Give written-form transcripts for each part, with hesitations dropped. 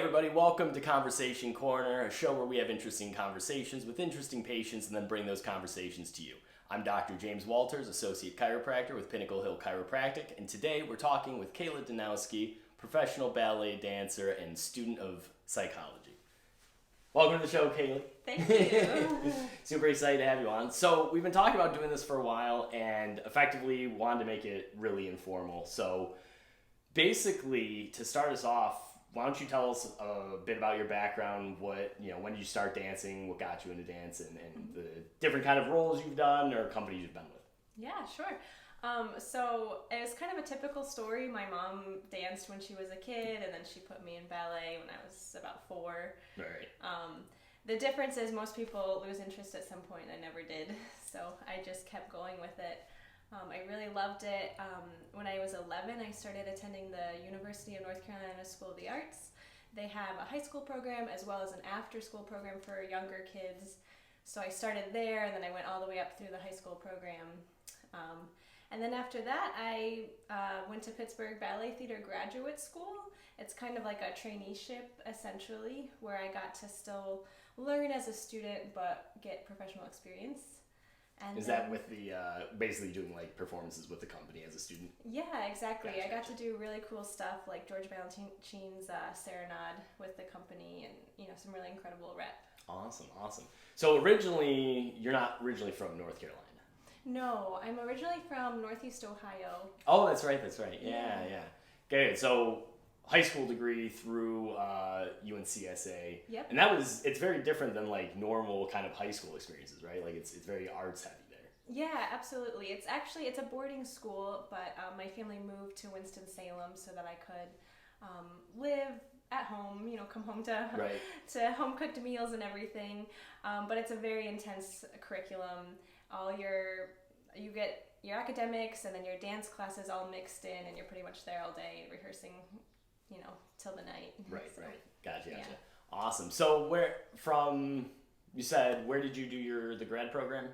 everybody, welcome to Conversation Corner, a show where we have interesting conversations with interesting patients and then bring those conversations to you. I'm Dr. James Walters, Associate Chiropractor with Pinnacle Hill Chiropractic, and today we're talking with Kayleigh Dankowski, professional ballet dancer and student of psychology. Welcome to the show, Kayleigh. Thank you. Super excited to have you on. So we've been talking about doing this for a while and effectively wanted to make it really informal. So basically, to start us off, why don't you tell us a bit about your background, when did you start dancing, what got you into dance, and the different kind of roles you've done or companies you've been with? Yeah, sure. So it was kind of a typical story. My mom danced when she was a kid, and then she put me in ballet when I was about 4. Right. The difference is most people lose interest at some point. I never did, so I just kept going with it. I really loved it. When I was 11, I started attending the University of North Carolina School of the Arts. They have a high school program as well as an after-school program for younger kids. So I started there, and then I went all the way up through the high school program. And then after that, I went to Pittsburgh Ballet Theater Graduate School. It's kind of like a traineeship, essentially, where I got to still learn as a student but get professional experience. And Is that with the, basically doing like performances with the company as a student? Yeah, exactly. Gotcha, I got to do really cool stuff like George Balanchine's Serenade with the company and, some really incredible rep. Awesome. So you're not originally from North Carolina? No, I'm originally from Northeast Ohio. Oh, that's right. Yeah. Okay, so high school degree through UNCSA. Yep. And it's very different than like normal kind of high school experiences, right? Like it's very arts heavy there. Yeah, absolutely. It's a boarding school, but my family moved to Winston-Salem so that I could live at home, come home to home cooked meals and everything. But it's a very intense curriculum. You get your academics and then your dance classes all mixed in, and you're pretty much there all day rehearsing, till the night. Right. Gotcha. Yeah. Awesome. So where did you do the grad program?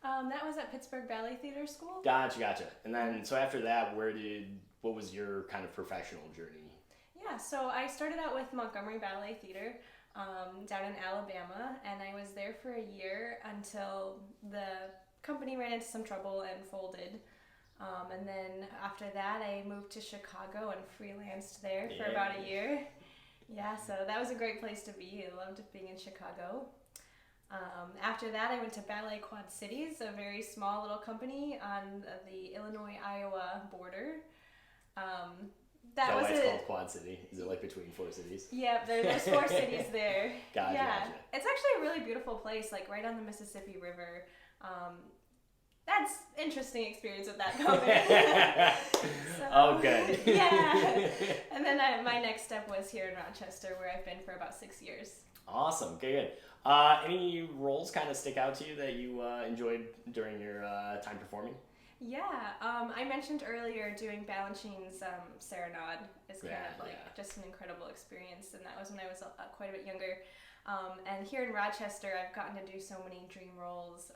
That was at Pittsburgh Ballet Theater School. Gotcha. And then, so after that, what was your kind of professional journey? Yeah, so I started out with Montgomery Ballet Theater down in Alabama, and I was there for a year until the company ran into some trouble and folded. And then after that, I moved to Chicago and freelanced there for about a year. Yeah, so that was a great place to be. I loved being in Chicago. After that, I went to Ballet Quad Cities, a very small little company on the Illinois-Iowa border. Why it's called Quad City? Is it like between 4 cities? Yeah, there's 4 cities there. Gotcha. It's actually a really beautiful place, like right on the Mississippi River. That's interesting experience with that company. Oh, good. Yeah. And then my next step was here in Rochester, where I've been for about 6 years. Awesome. Okay, good. Any roles kind of stick out to you that you enjoyed during your time performing? Yeah, I mentioned earlier doing Balanchine's Serenade is kind of just an incredible experience, and that was when I was quite a bit younger. And here in Rochester, I've gotten to do so many dream roles.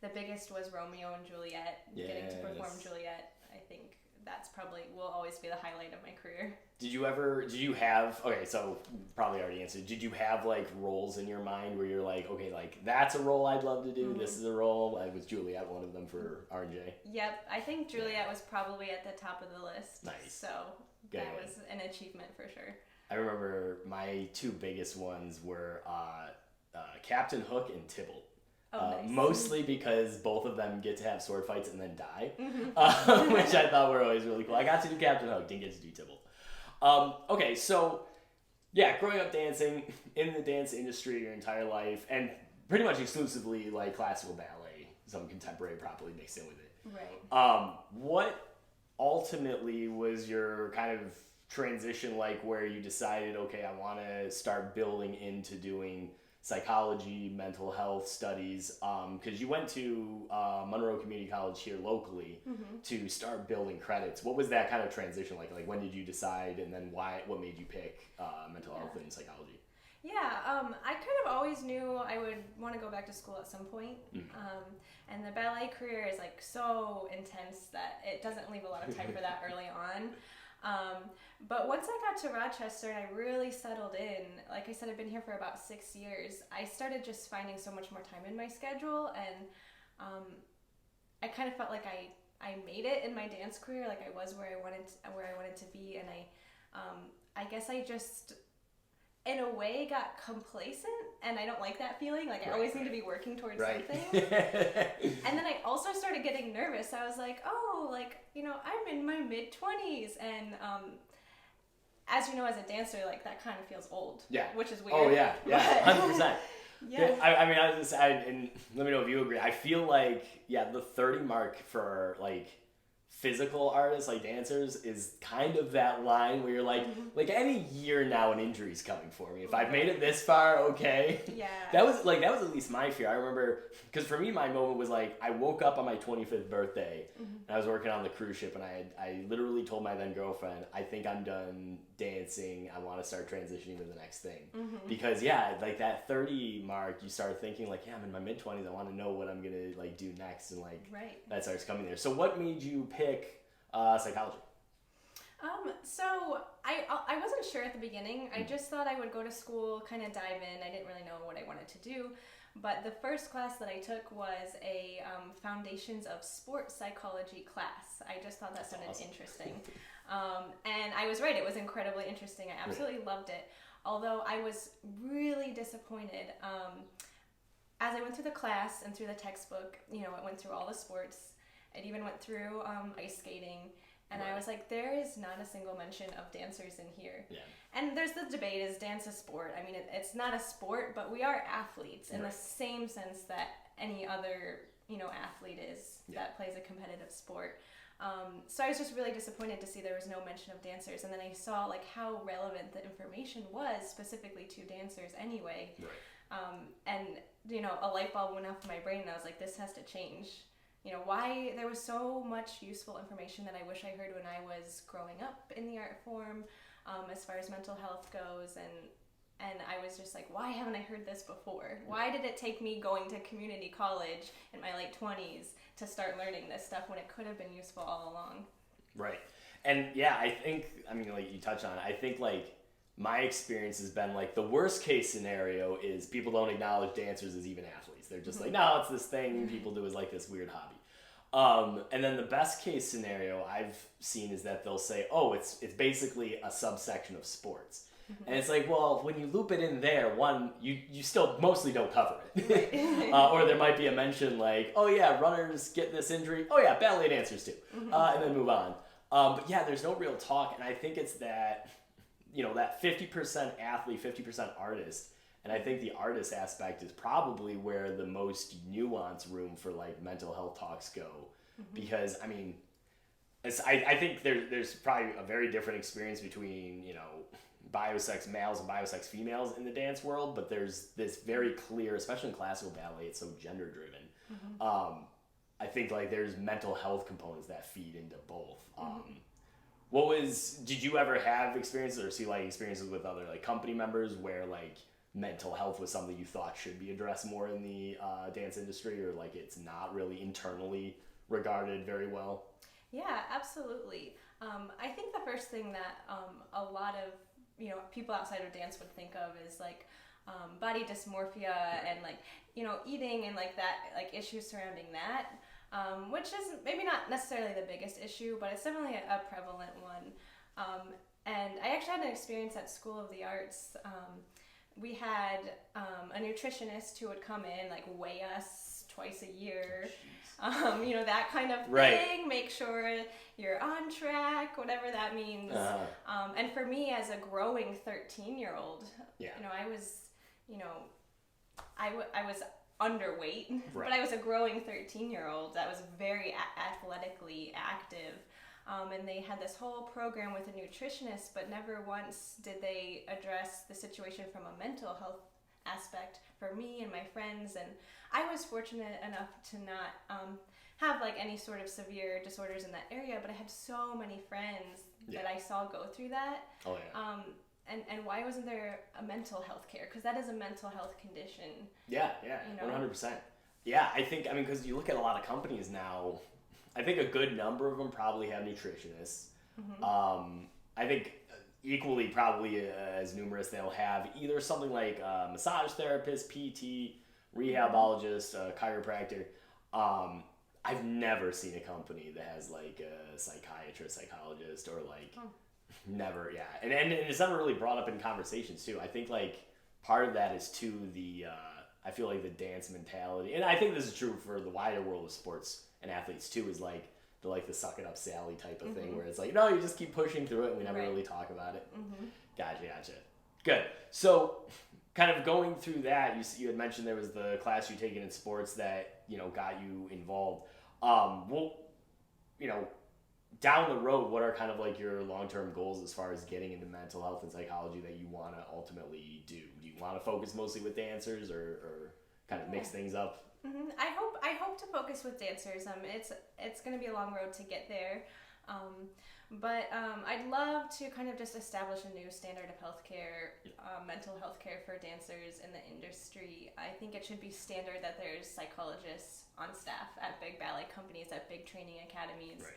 The biggest was Romeo and Juliet. Getting to perform Juliet, I think that's will always be the highlight of my career. So probably already answered, did you have like roles in your mind where you're like, okay, like that's a role I'd love to do, this is a role? Was Juliet one of them for R&J? Yep, I think Juliet was probably at the top of the list. Nice. So that was an achievement for sure. I remember my 2 biggest ones were Captain Hook and Tybalt. Nice. Mostly because both of them get to have sword fights and then die, which I thought were always really cool. I got to do Captain Hook, didn't get to do Tybalt. Okay, so yeah, growing up dancing in the dance industry your entire life, and pretty much exclusively like classical ballet, some contemporary probably mixed in with it. Right. What ultimately was your kind of transition like where you decided, okay, I want to start building into doing psychology, mental health studies, because you went to Monroe Community College here locally to start building credits. What was that kind of transition like? Like, when did you decide, and then what made you pick mental health and psychology? Yeah, I kind of always knew I would want to go back to school at some point. And the ballet career is like so intense that it doesn't leave a lot of time for that early on. But once I got to Rochester and I really settled in, like I said, I've been here for about 6 years. I started just finding so much more time in my schedule, and I kind of felt like I made it in my dance career. Like I was where I wanted to be, and I guess I just, in a way, got complacent, and I don't like that feeling. Like I always need to be working towards something. And then I also started getting nervous. I was like, oh, like, you know, I'm in my mid-20s, and as you know, as a dancer, like that kind of feels old. Yeah. Which is weird. Oh yeah, 100%. Yeah. I mean, and let me know if you agree. I feel like, the 30 mark for like physical artists, like dancers, is kind of that line where you're like, any year now an injury's coming for me. If I've made it this far, okay. Yeah. That was at least my fear. I remember, because for me, my moment was like, I woke up on my 25th birthday, and I was working on the cruise ship, and I literally told my then girlfriend, I think I'm done dancing. I want to start transitioning to the next thing. Because like that 30 mark, you start thinking like, I'm in my mid 20s. I want to know what I'm gonna like do next, and like that starts coming there. So what made you pick psychology? So I wasn't sure at the beginning. I just thought I would go to school, kind of dive in. I didn't really know what I wanted to do. But the first class that I took was a Foundations of Sports Psychology class. I just thought that sounded interesting. And I was right. It was incredibly interesting. I absolutely loved it. Although I was really disappointed. As I went through the class and through the textbook, you know, it went through all the sports. It even went through ice skating. And I was like, there is not a single mention of dancers in here. Yeah. And there's the debate, is dance a sport? I mean, it's not a sport, but we are athletes in the same sense that any other, you know, athlete is that plays a competitive sport. So I was just really disappointed to see there was no mention of dancers. And then I saw like how relevant the information was specifically to dancers anyway. And, you know, a light bulb went off in my brain, and I was like, this has to change. You know, why there was so much useful information that I wish I heard when I was growing up in the art form, as far as mental health goes, and I was just like, why haven't I heard this before? Why did it take me going to community college in my late 20s to start learning this stuff when it could have been useful all along? Right. And I think, I mean, like you touched on it, I think like my experience has been like the worst case scenario is people don't acknowledge dancers as even athletes. They're just like, no, it's this thing people do as like this weird hobby. And then the best case scenario I've seen is that they'll say, oh, it's basically a subsection of sports. And it's like, well, when you loop it in there, one, you still mostly don't cover it. Or there might be a mention like, oh yeah, runners get this injury. Oh yeah, ballet dancers too. And then move on. But there's no real talk. And I think it's that, you know, that 50% athlete, 50% artist. And I think the artist aspect is probably where the most nuanced room for like mental health talks go. Because I mean, I think there's probably a very different experience between, you know, biosex males and biosex females in the dance world, but there's this very clear, especially in classical ballet, it's so gender driven. I think like there's mental health components that feed into both. Did you ever have experiences or see like experiences with other like company members where like mental health was something you thought should be addressed more in the dance industry, or like it's not really internally regarded very well? Yeah, absolutely. I think the first thing that a lot of, you know, people outside of dance would think of is like body dysmorphia and like, you know, eating and like that, like issues surrounding that, which is maybe not necessarily the biggest issue, but it's definitely a prevalent one. And I actually had an experience at School of the Arts. We had a nutritionist who would come in, like weigh us twice a year, you know, that kind of thing, make sure you're on track, whatever that means. And for me as a growing 13-year-old, you know, I was, you know, I was underweight, but I was a growing 13-year-old that was very athletically active. And they had this whole program with a nutritionist, but never once did they address the situation from a mental health aspect for me and my friends. And I was fortunate enough to not have like any sort of severe disorders in that area, but I had so many friends that I saw go through that. And why wasn't there a mental health care? Because that is a mental health condition. You know? 100%. I think, I mean, because you look at a lot of companies now, I think a good number of them probably have nutritionists. I think equally probably as numerous, they'll have either something like a massage therapist, PT, rehabologist, chiropractor. I've never seen a company that has like a psychiatrist, psychologist, or like never, yeah. And it's never really brought up in conversations too. I think like part of that is too the, I feel like the dance mentality, and I think this is true for the wider world of sports and athletes too, is like the suck it up Sally type of thing, where it's like, no, you just keep pushing through it and we never really talk about it. Gotcha. Good. So kind of going through that, you had mentioned there was the class you taken in sports that, got you involved. Well, down the road, what are kind of like your long-term goals as far as getting into mental health and psychology that you want to ultimately do? Do you want to focus mostly with dancers or kind of mix things up? I hope to focus with dancers. It's going to be a long road to get there. But I'd love to kind of just establish a new standard of healthcare, mental health care for dancers in the industry. I think it should be standard that there's psychologists on staff at big ballet companies, at big training academies. Right.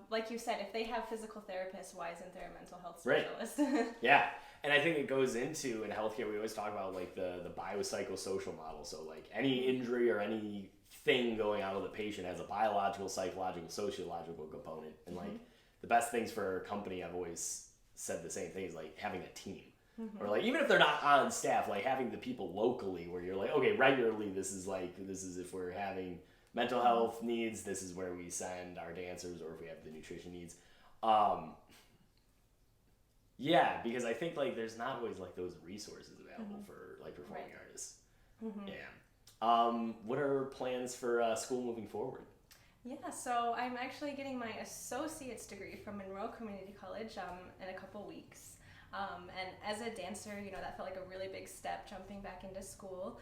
Like you said, if they have physical therapists, why isn't there a mental health specialist? Right. Yeah. And I think it goes into, in healthcare, we always talk about like the biopsychosocial model. So like any injury or anything going on with a patient has a biological, psychological, sociological component. And like the best things for a company, I've always said the same thing, is like having a team. Or like, even if they're not on staff, like having the people locally where you're like, okay, regularly, this is if we're having mental health needs, this is where we send our dancers, or if we have the nutrition needs. Yeah, because I think like there's not always like those resources available for like performing artists. Yeah. What are plans for school moving forward? Yeah, so I'm actually getting my associate's degree from Monroe Community College in a couple weeks. And as a dancer, that felt like a really big step, jumping back into school.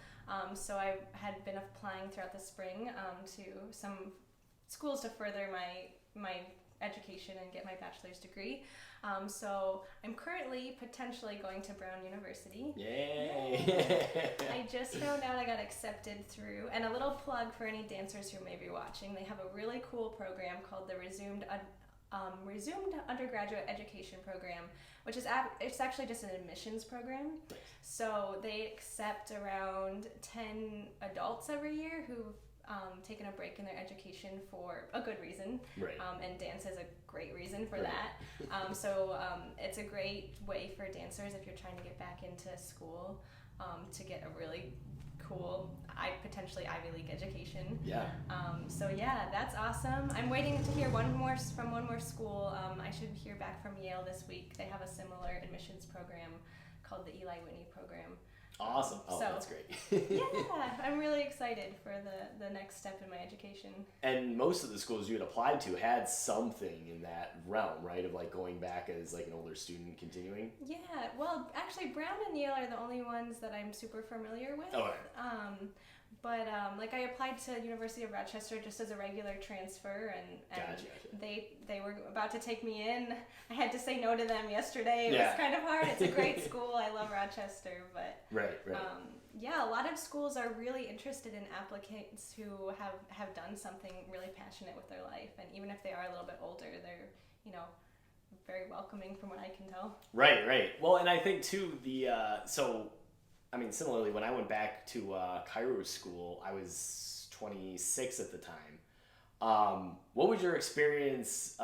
So I had been applying throughout the spring to some schools to further my education and get my bachelor's degree. So I'm currently potentially going to Brown University. Yay! I just found out I got accepted through, and a little plug for any dancers who may be watching, they have a really cool program called the Resumed Undergraduate Education Program, which is it's actually just an admissions program. So they accept around 10 adults every year who've taken a break in their education for a good reason. Right. And dance is a great reason for that. So it's a great way for dancers, if you're trying to get back into school, to get a really cool, potentially Ivy League education. Yeah. So yeah, that's awesome. I'm waiting to hear from one more school. I should hear back from Yale this week. They have a similar admissions program called the Eli Whitney program. Awesome. Oh, so, that's great. Yeah, I'm really excited for the next step in my education. And most of the schools you had applied to had something in that realm, right? Of like going back as like an older student continuing? Yeah, well, actually Brown and Yale are the only ones that I'm super familiar with. Oh, right. But like I applied to University of Rochester just as a regular transfer, and Gotcha. they were about to take me in. I had to say no to them yesterday. It Yeah. was kind of hard. It's a great school. I love Rochester, but right. Yeah, a lot of schools are really interested in applicants who have done something really passionate with their life, and even if they are a little bit older, they're very welcoming from what I can tell. Right. Well, and I think too similarly, when I went back to Cairo school, I was 26 at the time. What was your experience?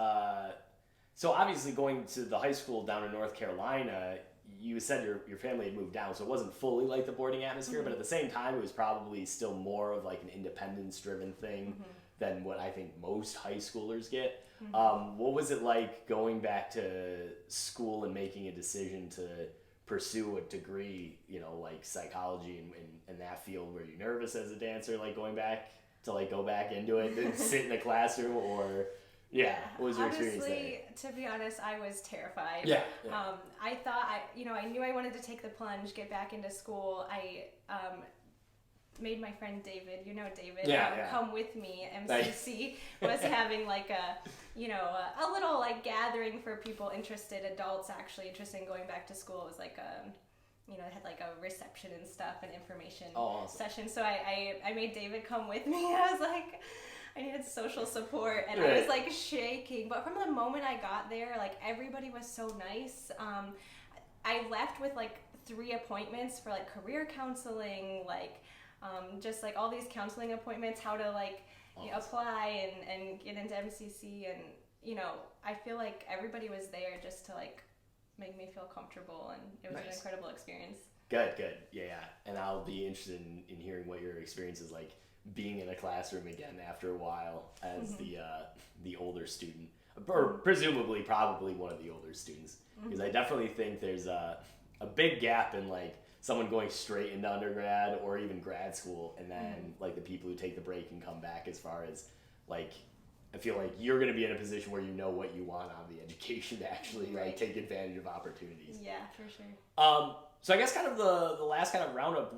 So obviously going to the high school down in North Carolina, you said your family had moved down, so it wasn't fully like the boarding atmosphere, but at the same time, it was probably still more of like an independence-driven thing than what I think most high schoolers get. What was it like going back to school and making a decision to pursue a degree, like psychology in that field? Were you nervous as a dancer, like going back to like go back into it and sit in the classroom, or what was your experience there? Honestly, to be honest, I was terrified. Yeah. I thought I knew I wanted to take the plunge, get back into school. I made my friend David, David, come with me. MCC was having like a little like gathering for people interested, adults actually interested in going back to school. It was like it had like a reception and stuff and information awesome. session. So I made David come with me. I was like, I needed social support, and I was like shaking. But from the moment I got there, like everybody was so nice. I left with like 3 appointments for like career counseling, like just like all these counseling appointments, how to like apply and get into MCC, and you know, I feel like everybody was there just to like make me feel comfortable, and it was an incredible experience. Good. Yeah. And I'll be interested in hearing what your experience is like being in a classroom again after a while as the older student, or presumably probably one of the older students, because I definitely think there's a big gap in like someone going straight into undergrad or even grad school, and then like the people who take the break and come back, as far as like, I feel like you're going to be in a position where you know what you want out of the education to actually like take advantage of opportunities. Yeah, for sure. So I guess kind of the last kind of roundup,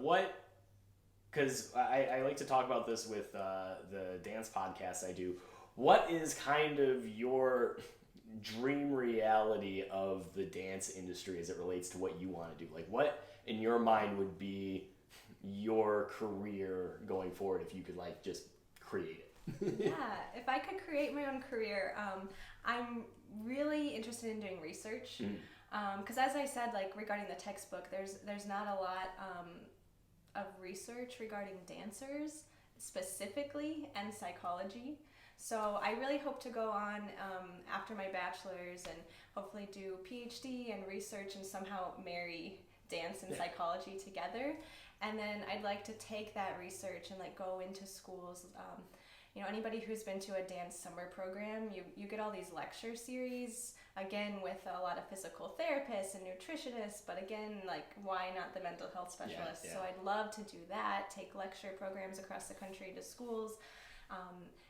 because I like to talk about this with the dance podcast I do. What is kind of your dream reality of the dance industry as it relates to what you want to do? Like, what in your mind would be your career going forward if you could like just create it? Yeah, if I could create my own career, I'm really interested in doing research. Because as I said, like regarding the textbook, there's not a lot of research regarding dancers specifically and psychology. So I really hope to go on after my bachelor's and hopefully do PhD and research and somehow marry dance and psychology together. And then I'd like to take that research and like go into schools. You know, anybody who's been to a dance summer program, you get all these lecture series, again, with a lot of physical therapists and nutritionists, but again, like, why not the mental health specialists? So I'd love to do that, take lecture programs across the country to schools,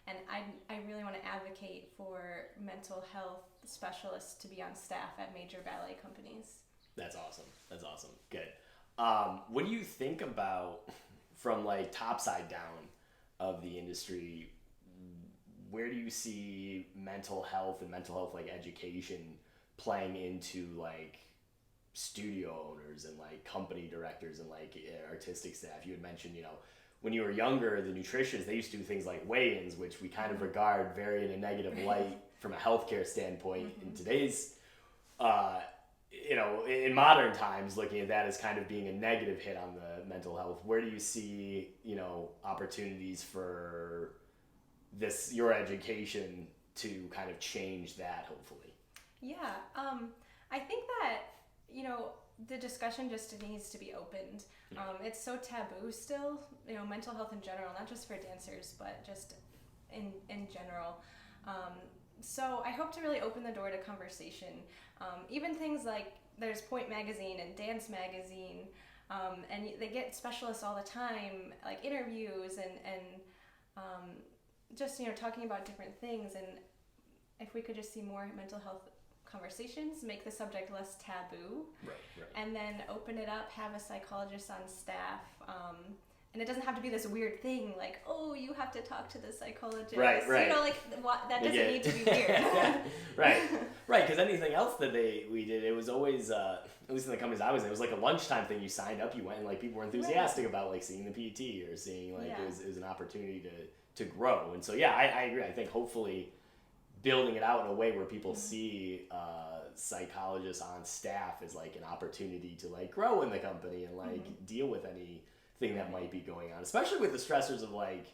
and I really want to advocate for mental health specialists to be on staff at major ballet companies. That's awesome. Good. What do you think about, from like top side down of the industry, where do you see mental health and mental health like education playing into like studio owners and like company directors and like artistic staff? You had mentioned, you know, when you were younger, the nutritionists, they used to do things like weigh-ins, which we kind of regard very in a negative light from a healthcare standpoint. In today's you know, in modern times, looking at that as kind of being a negative hit on the mental health, where do you see, you know, opportunities for this, your education, to kind of change that, hopefully? Yeah, I think that, you know, the discussion just needs to be opened. It's so taboo still, you know, mental health in general, not just for dancers, but just in general. So I hope to really open the door to conversation. Even things like there's Point Magazine and Dance Magazine, and they get specialists all the time, like interviews and just, you know, talking about different things. And if we could just see more mental health conversations, make the subject less taboo, right. And then open it up, have a psychologist on staff. And it doesn't have to be this weird thing like, oh, you have to talk to the psychologist. Right. You know, like that doesn't need to be weird. Right. Because anything else that we did, it was always, at least in the companies I was in, it was like a lunchtime thing. You signed up, you went, and like people were enthusiastic about like seeing the PT or seeing like it was an opportunity to grow. And so I agree. I think hopefully building it out in a way where people see psychologists on staff as like an opportunity to like grow in the company and like deal with anything that might be going on, especially with the stressors of like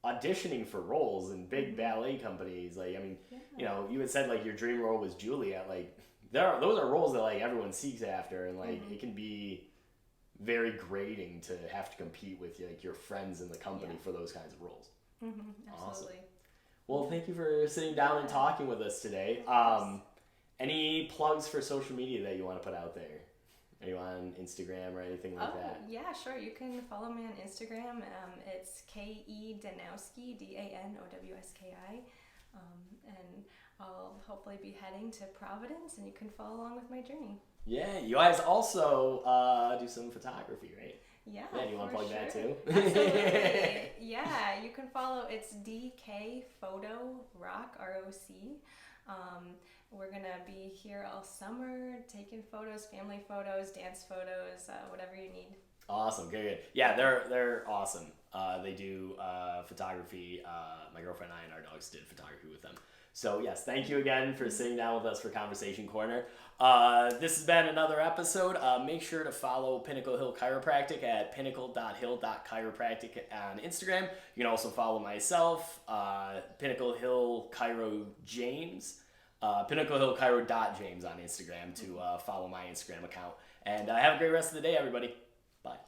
auditioning for roles in big ballet companies. Like, I mean, you know, you had said like your dream role was Juliet. Like, those are roles that like everyone seeks after, and like it can be very grating to have to compete with like your friends in the company for those kinds of roles. Absolutely. Awesome. Well, thank you for sitting down and talking with us today. Any plugs for social media that you want to put out there? Are you on Instagram or anything like that? Yeah, sure. You can follow me on Instagram. It's Kayleigh Dankowski, Danowski. And I'll hopefully be heading to Providence, and you can follow along with my journey. Yeah, you guys also do some photography, right? Yeah, do you want to plug that too? Absolutely. Yeah, you can follow, it's DK Photo Rock, ROC. We're going to be here all summer taking photos, family photos, dance photos, whatever you need. Awesome. Good, good. Yeah, they're awesome. They do photography. My girlfriend and I and our dogs did photography with them. So yes, thank you again for sitting down with us for Conversation Corner. This has been another episode. Make sure to follow Pinnacle Hill Chiropractic at pinnacle.hill.chiropractic on Instagram. You can also follow myself, Pinnacle Hill Chiro James, Pinnacle Hill Chiro.James on Instagram to follow my Instagram account. And have a great rest of the day, everybody. Bye.